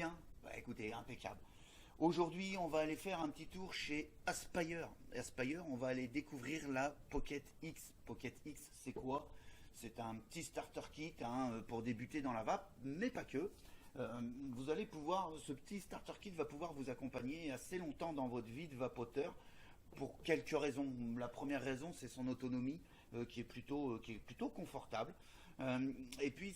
bien? Bah, écoutez, impeccable. Aujourd'hui, on va aller faire un petit tour chez Aspire. Aspire, on va aller découvrir la Pocket X. Pocket X, c'est quoi? C'est un petit starter kit pour débuter dans la vape, mais pas que. Vous allez pouvoir, ce petit starter kit va pouvoir vous accompagner assez longtemps dans votre vie de vapoteur pour quelques raisons. La première raison, c'est son autonomie qui est plutôt confortable. Et puis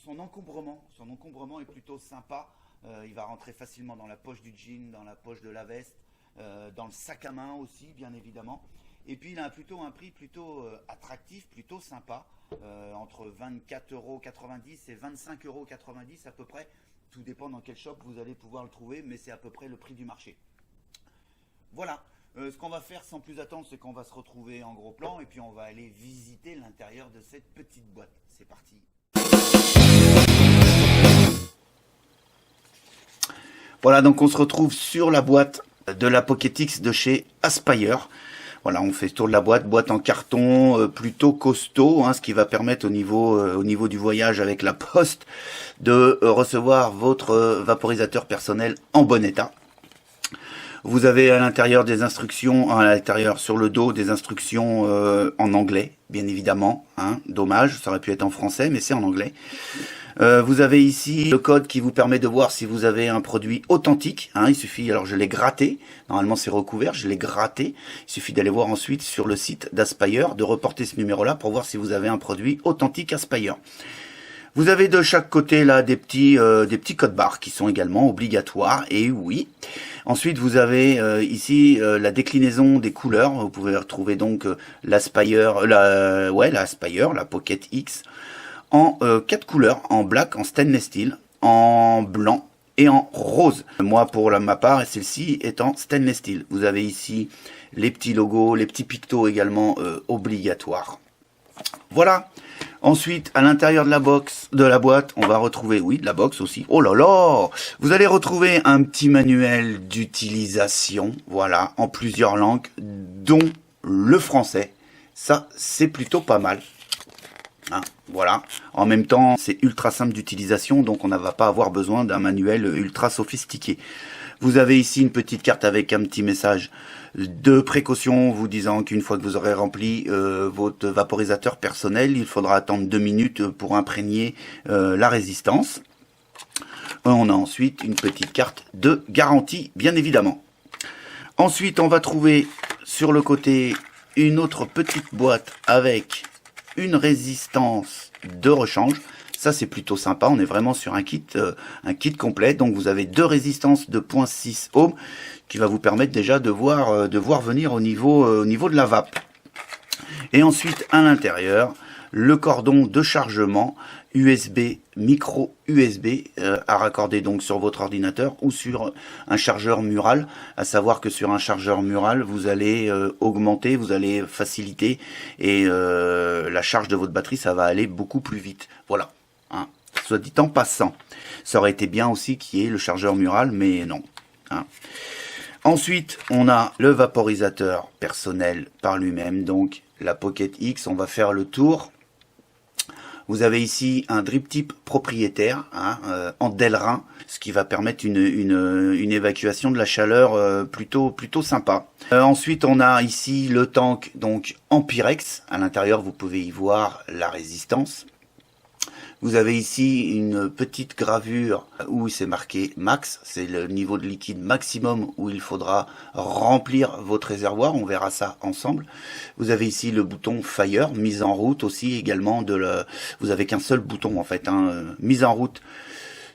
son encombrement est plutôt sympa. Il va rentrer facilement dans la poche du jean, dans la poche de la veste, dans le sac à main aussi, bien évidemment. Et puis il a un prix plutôt attractif, plutôt sympa, entre 24,90 € et 25,90 € à peu près. Tout dépend dans quel shop vous allez pouvoir le trouver, mais c'est à peu près le prix du marché. Voilà, ce qu'on va faire sans plus attendre, c'est qu'on va se retrouver en gros plan et puis on va aller visiter l'intérieur de cette petite boîte. C'est parti. Voilà, donc on se retrouve sur la boîte de la Pocket X de chez Aspire. Voilà, on fait le tour de la boîte en carton plutôt costaud, ce qui va permettre au niveau du voyage avec la poste de recevoir votre vaporisateur personnel en bon état. Vous avez à l'intérieur des instructions, sur le dos, des instructions en anglais, bien évidemment. Dommage, ça aurait pu être en français, mais c'est en anglais. Vous avez ici le code qui vous permet de voir si vous avez un produit authentique. Il suffit, alors je l'ai gratté, normalement c'est recouvert, je l'ai gratté. Il suffit d'aller voir ensuite sur le site d'Aspire, de reporter ce numéro-là pour voir si vous avez un produit authentique Aspire. Vous avez de chaque côté là des petits codes barres qui sont également obligatoires, et oui. Ensuite vous avez ici la déclinaison des couleurs. Vous pouvez retrouver donc l'Aspire, la Pocket X en 4 couleurs, en black, en stainless steel, en blanc et en rose. Moi pour ma part, celle-ci est en stainless steel. Vous avez ici les petits logos, les petits pictos également obligatoires. Voilà. Ensuite, à l'intérieur de la boîte, on va retrouver, de la box aussi. Oh là là! Vous allez retrouver un petit manuel d'utilisation, voilà, en plusieurs langues, dont le français. Ça, c'est plutôt pas mal. Voilà. En même temps, c'est ultra simple d'utilisation, donc on ne va pas avoir besoin d'un manuel ultra sophistiqué. Vous avez ici une petite carte avec un petit message de précaution vous disant qu'une fois que vous aurez rempli votre vaporisateur personnel, il faudra attendre 2 minutes pour imprégner la résistance. On a ensuite une petite carte de garantie, bien évidemment. Ensuite, on va trouver sur le côté une autre petite boîte avec une résistance de rechange. Ça c'est plutôt sympa, on est vraiment sur un kit complet. Donc vous avez 2 résistances de 0.6 ohms qui va vous permettre déjà de voir venir au niveau de la vape. Et ensuite à l'intérieur, le cordon de chargement USB, micro USB à raccorder donc sur votre ordinateur ou sur un chargeur mural. À savoir que sur un chargeur mural, vous allez augmenter, vous allez faciliter et la charge de votre batterie, ça va aller beaucoup plus vite. Voilà. Soit dit en passant. Ça aurait été bien aussi qu'il y ait le chargeur mural, mais non. Ensuite, on a le vaporisateur personnel par lui-même, donc la Pocket X. On va faire le tour. Vous avez ici un drip tip propriétaire en Delrin, ce qui va permettre une évacuation de la chaleur plutôt sympa. Ensuite, on a ici le tank donc en Pyrex. À l'intérieur, vous pouvez y voir la résistance. Vous avez ici une petite gravure où c'est marqué max, c'est le niveau de liquide maximum où il faudra remplir votre réservoir, on verra ça ensemble. Vous avez ici le bouton fire, mise en route aussi également vous avez qu'un seul bouton en fait, mise en route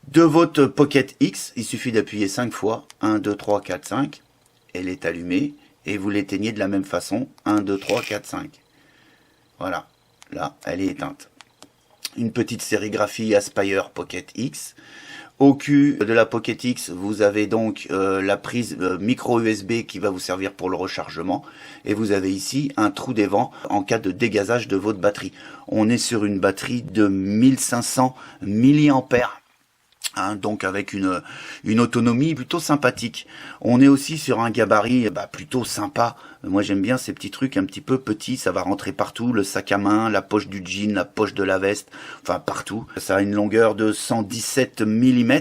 de votre Pocket X. Il suffit d'appuyer 5 fois, 1, 2, 3, 4, 5, elle est allumée et vous l'éteignez de la même façon, 1, 2, 3, 4, 5. Voilà, là elle est éteinte. Une petite sérigraphie Aspire Pocket X. Au cul de la Pocket X, vous avez donc la prise micro USB qui va vous servir pour le rechargement. Et vous avez ici un trou d'évent en cas de dégazage de votre batterie. On est sur une batterie de 1500 mAh. Hein, donc avec une autonomie plutôt sympathique. On est aussi sur un gabarit plutôt sympa. Moi j'aime bien ces petits trucs un petit peu petits, ça va rentrer partout, le sac à main, la poche du jean, la poche de la veste, enfin partout. Ça a une longueur de 117 mm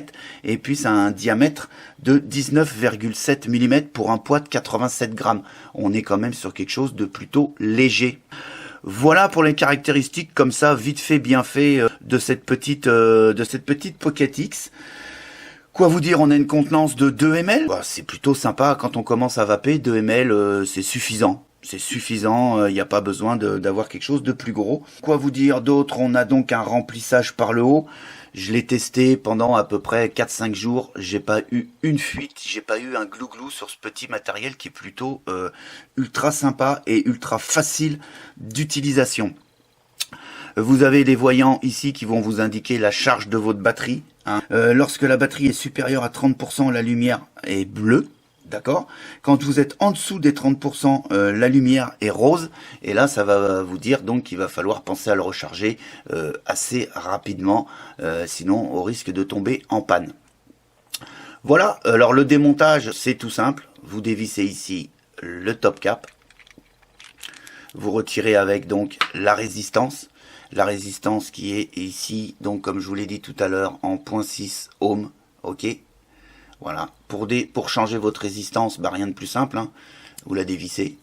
et puis ça a un diamètre de 19,7 mm pour un poids de 87 grammes. On est quand même sur quelque chose de plutôt léger. Voilà pour les caractéristiques comme ça, vite fait, bien fait, de cette petite Pocket X. Quoi vous dire, on a une contenance de 2 ml. C'est plutôt sympa quand on commence à vaper, 2 ml c'est suffisant. C'est suffisant, il n'y a pas besoin d'avoir quelque chose de plus gros. Quoi vous dire d'autre? On a donc un remplissage par le haut. Je l'ai testé pendant à peu près 4-5 jours. J'ai pas eu une fuite, j'ai pas eu un glouglou sur ce petit matériel qui est plutôt ultra sympa et ultra facile d'utilisation. Vous avez les voyants ici qui vont vous indiquer la charge de votre batterie. Hein. Lorsque la batterie est supérieure à 30%, la lumière est bleue. D'accord. Quand vous êtes en dessous des 30%, la lumière est rose. Et là, ça va vous dire donc qu'il va falloir penser à le recharger assez rapidement. Sinon, au risque de tomber en panne. Voilà. Alors, le démontage, c'est tout simple. Vous dévissez ici le top cap. Vous retirez avec donc la résistance. La résistance qui est ici, donc comme je vous l'ai dit tout à l'heure, en 0,6 ohm. Ok. Voilà, pour changer votre résistance, rien de plus simple, hein. Vous la dévissez.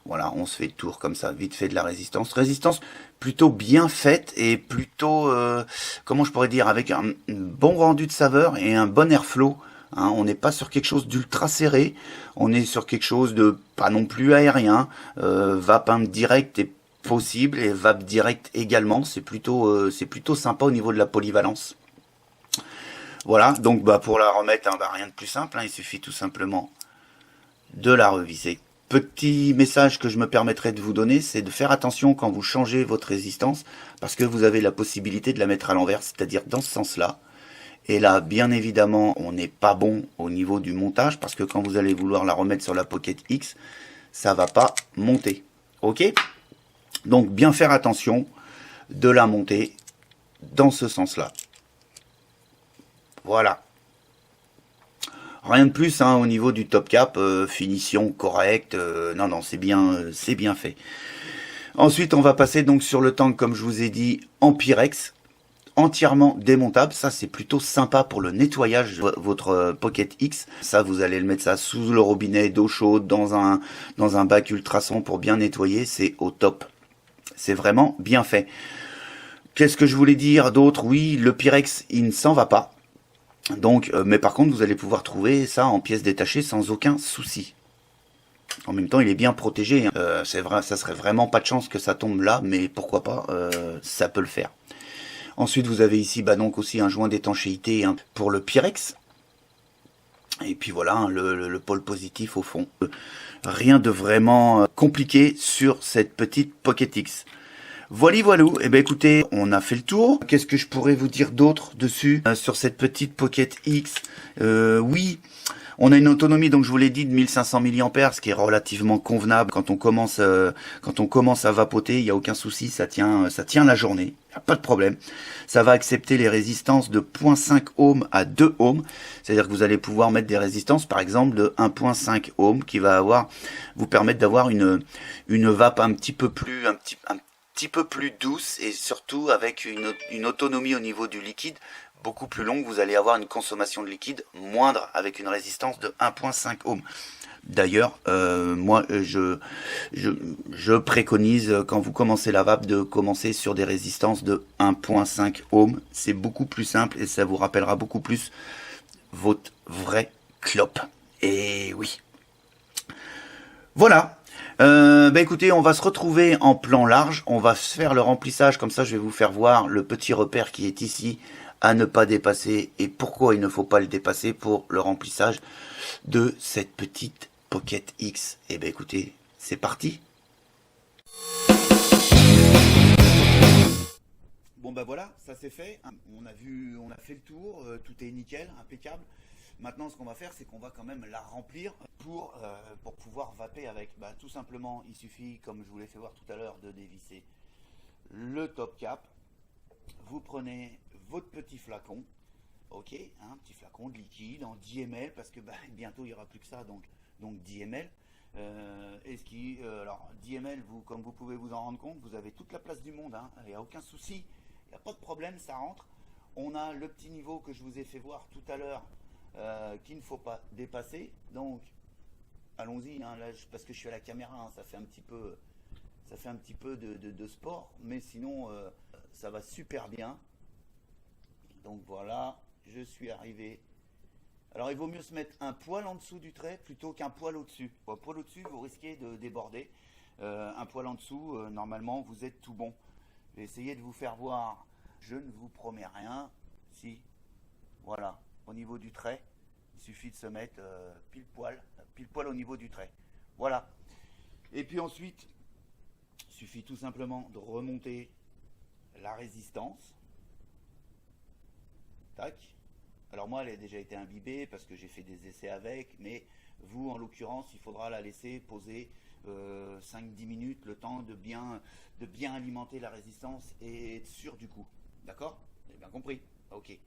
Voilà, on se fait le tour comme ça, vite fait de la résistance. Résistance plutôt bien faite et plutôt, comment je pourrais dire, avec un bon rendu de saveur et un bon airflow. Hein. On n'est pas sur quelque chose d'ultra serré, on est sur quelque chose de pas non plus aérien. Vape direct est possible et vape direct également. C'est plutôt sympa au niveau de la polyvalence. Voilà, donc pour la remettre, rien de plus simple, il suffit tout simplement de la revisser. Petit message que je me permettrai de vous donner, c'est de faire attention quand vous changez votre résistance, parce que vous avez la possibilité de la mettre à l'envers, c'est-à-dire dans ce sens-là. Et là, bien évidemment, on n'est pas bon au niveau du montage, parce que quand vous allez vouloir la remettre sur la Pocket X, ça va pas monter. Ok? Donc bien faire attention de la monter dans ce sens-là. Voilà. Rien de plus au niveau du top cap, finition correcte, non, c'est bien fait. Ensuite, on va passer donc sur le tank, comme je vous ai dit, en Pyrex, entièrement démontable. Ça, c'est plutôt sympa pour le nettoyage de votre Pocket X. Ça, vous allez le mettre sous le robinet d'eau chaude, dans un bac ultrason pour bien nettoyer, c'est au top. C'est vraiment bien fait. Qu'est-ce que je voulais dire d'autre? Oui, le Pyrex, il ne s'en va pas. Donc, mais par contre, vous allez pouvoir trouver ça en pièces détachées sans aucun souci. En même temps, il est bien protégé. C'est vrai, ça serait vraiment pas de chance que ça tombe là, mais pourquoi pas, ça peut le faire. Ensuite, vous avez ici donc aussi un joint d'étanchéité pour le Pyrex. Et puis voilà, le pôle positif au fond. Rien de vraiment compliqué sur cette petite Pocket X. Voilà. Eh ben écoutez, on a fait le tour. Qu'est-ce que je pourrais vous dire d'autre dessus sur cette petite Pocket X? Oui, on a une autonomie, donc je vous l'ai dit, de 1500 mAh, ce qui est relativement convenable quand on commence à vapoter. Il n'y a aucun souci, ça tient la journée. Il n'y a pas de problème. Ça va accepter les résistances de 0,5 ohm à 2 ohms. C'est-à-dire que vous allez pouvoir mettre des résistances, par exemple, de 1,5 ohm qui va vous permettre d'avoir une vape un petit peu plus douce et surtout avec une autonomie au niveau du liquide beaucoup plus longue. Vous allez avoir une consommation de liquide moindre avec une résistance de 1,5 ohm. D'ailleurs, moi, je préconise quand vous commencez la vape de commencer sur des résistances de 1,5 ohm. C'est beaucoup plus simple et ça vous rappellera beaucoup plus votre vraie clope. Et oui. Voilà. Écoutez, on va se retrouver en plan large, on va faire le remplissage, comme ça je vais vous faire voir le petit repère qui est ici à ne pas dépasser et pourquoi il ne faut pas le dépasser pour le remplissage de cette petite Pocket X. Et écoutez, c'est parti. Bon voilà, ça c'est fait, on a fait le tour, tout est nickel, impeccable. Maintenant, ce qu'on va faire, c'est qu'on va quand même la remplir pour pouvoir vaper avec. Tout simplement, il suffit, comme je vous l'ai fait voir tout à l'heure, de dévisser le top cap. Vous prenez votre petit flacon Ok, un petit flacon de liquide en 10 ml parce que bah, bientôt il n'y aura plus que ça, donc 10 ml. Alors 10 ml, vous, comme vous pouvez vous en rendre compte, vous avez toute la place du monde, hein, il n'y a aucun souci, il n'y a pas de problème, ça rentre. On a le petit niveau que je vous ai fait voir tout à l'heure qu'il ne faut pas dépasser, donc allons-y, hein, là, parce que je suis à la caméra, hein, ça fait un petit peu de sport, mais sinon ça va super bien. Donc voilà, je suis arrivé. Alors il vaut mieux se mettre un poil en dessous du trait plutôt qu'un poil au-dessus. Un poil au-dessus, vous risquez de déborder. Un poil en dessous, normalement, vous êtes tout bon. Je vais essayer de vous faire voir. Je ne vous promets rien. Si, voilà, au niveau du trait, il suffit de se mettre pile poil au niveau du trait. Voilà. Et puis ensuite, il suffit tout simplement de remonter la résistance. Tac. Alors moi, elle a déjà été imbibée parce que j'ai fait des essais avec, mais vous, en l'occurrence, il faudra la laisser poser 5-10 minutes, le temps de bien alimenter la résistance et être sûr du coup. D'accord? Vous avez bien compris? Ok.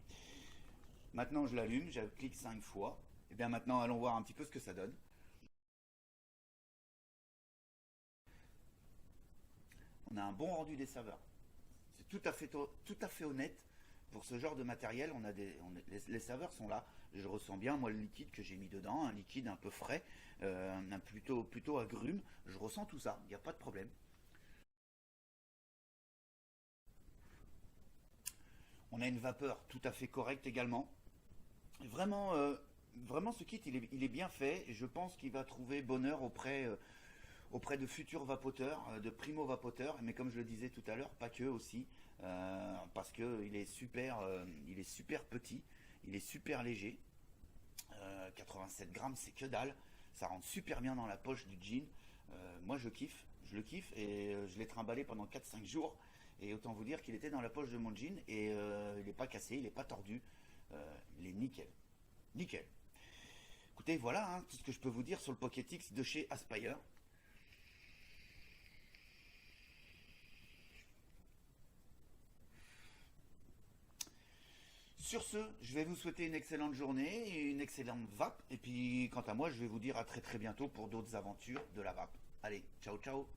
Maintenant, je l'allume, j'applique 5 fois. Et bien maintenant, allons voir un petit peu ce que ça donne. On a un bon rendu des saveurs. C'est tout à fait honnête. Pour ce genre de matériel, les saveurs sont là. Je ressens bien, moi, le liquide que j'ai mis dedans, un liquide un peu frais, plutôt agrume. Je ressens tout ça, il n'y a pas de problème. On a une vapeur tout à fait correcte également. Vraiment, vraiment ce kit, il est bien fait et je pense qu'il va trouver bonheur auprès de futurs vapoteurs, de primo-vapoteurs, mais comme je le disais tout à l'heure, pas que aussi, parce qu'il il est super petit, il est super léger. 87 grammes, c'est que dalle. Ça rentre super bien dans la poche du jean. Moi, je le kiffe et je l'ai trimballé pendant 4-5 jours. Et autant vous dire qu'il était dans la poche de mon jean et il n'est pas cassé, il n'est pas tordu. Il est nickel. Nickel. Écoutez, voilà hein, tout ce que je peux vous dire sur le Pocket X de chez Aspire. Sur ce, je vais vous souhaiter une excellente journée et une excellente vape. Et puis, quant à moi, je vais vous dire à très très bientôt pour d'autres aventures de la vape. Allez, ciao ciao.